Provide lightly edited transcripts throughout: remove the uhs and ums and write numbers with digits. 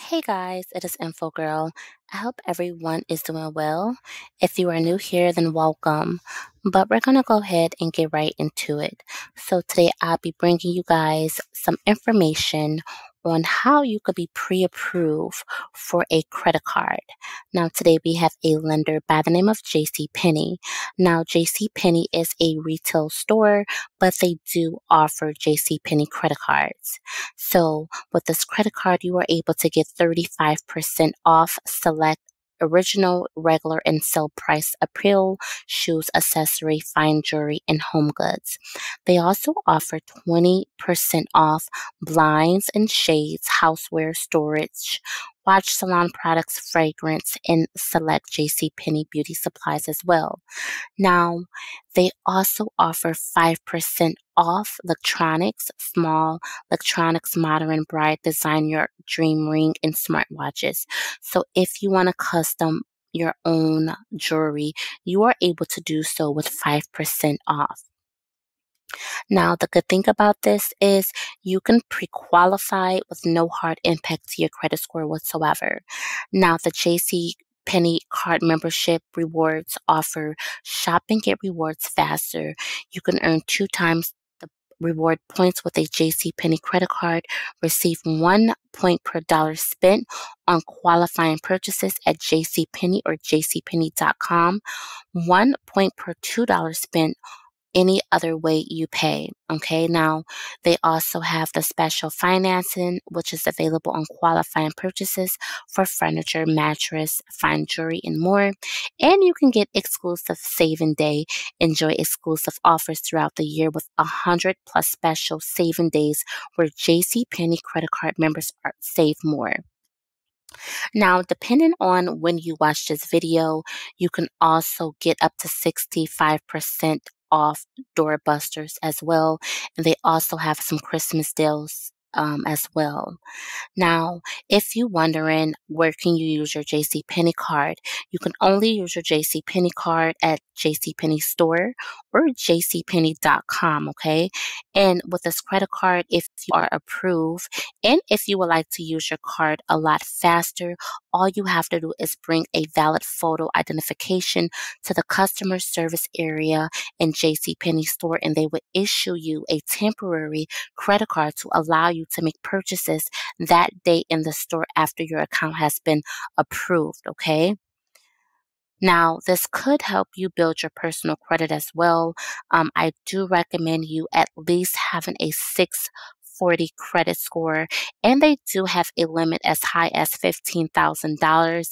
Hey guys, it is Info Girl. I hope everyone is doing well. If you are new here, then welcome. But we're going to go ahead and get right into it. So today I'll be bringing you guys some information on how you could be pre-approved for a credit card. Now today we have a lender by the name of jcpenney. Now jcpenney is a retail store, but they do offer jcpenney credit cards. So with this credit card, you are able to get 35% off select original, regular, and sale price apparel, shoes, accessory, fine jewelry, and home goods. They also offer 20% off blinds and shades, houseware, storage, watch salon products, fragrance, and select JCPenney beauty supplies as well. Now, they also offer 5% off electronics, small electronics, modern, bright, design your dream ring, and smartwatches. So if you want to custom your own jewelry, you are able to do so with 5% off. Now, the good thing about this is you can pre-qualify with no hard impact to your credit score whatsoever. Now, the JC Penny card membership rewards offer shop and get rewards faster. You can earn 2 times the reward points with a JC Penny credit card, receive 1 point per dollar spent on qualifying purchases at JCPenney or jcpenney.com, 1 point per $2 spent any other way you pay. Okay, now they also have the special financing, which is available on qualifying purchases for furniture, mattress, fine jewelry, and more. And you can get exclusive saving day, enjoy exclusive offers throughout the year with 100+ special saving days where JCPenney credit card members save more. Now, depending on when you watch this video, you can also get up to 65% off doorbusters as well. And they also have some Christmas deals as well. Now, if you're wondering where can you use your JCPenney card, you can only use your JCPenney card at JCPenney store or jcpenney.com, okay? And with this credit card, if you are approved and if you would like to use your card a lot faster, all you have to do is bring a valid photo identification to the customer service area in JCPenney store, and they will issue you a temporary credit card to allow you to make purchases that day in the store after your account has been approved, okay? Now, this could help you build your personal credit as well. I do recommend you at least having a 640 credit score, and they do have a limit as high as $15,000,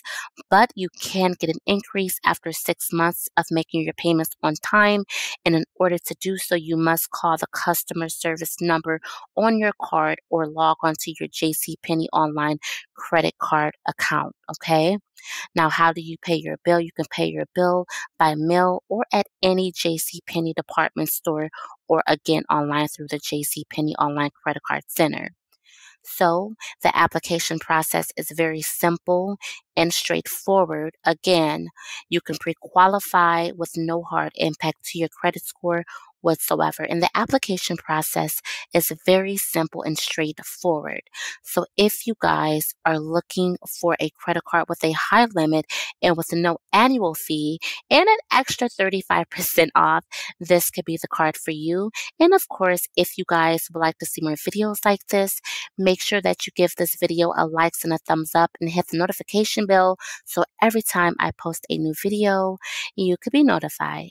but you can get an increase after 6 months of making your payments on time. And in order to do so, you must call the customer service number on your card or log onto your JCPenney online credit card account, okay? Now, how do you pay your bill? You can pay your bill by mail or at any JCPenney department store or again online through the JCPenney Online Credit Card Center. So the application process is very simple and straightforward. Again, you can pre-qualify with no hard impact to your credit score whatsoever. And the application process is very simple and straightforward. So if you guys are looking for a credit card with a high limit and with no annual fee and an extra 35% off, this could be the card for you. And of course, if you guys would like to see more videos like this, make sure that you give this video a like and a thumbs up and hit the notification bell so every time I post a new video, you could be notified.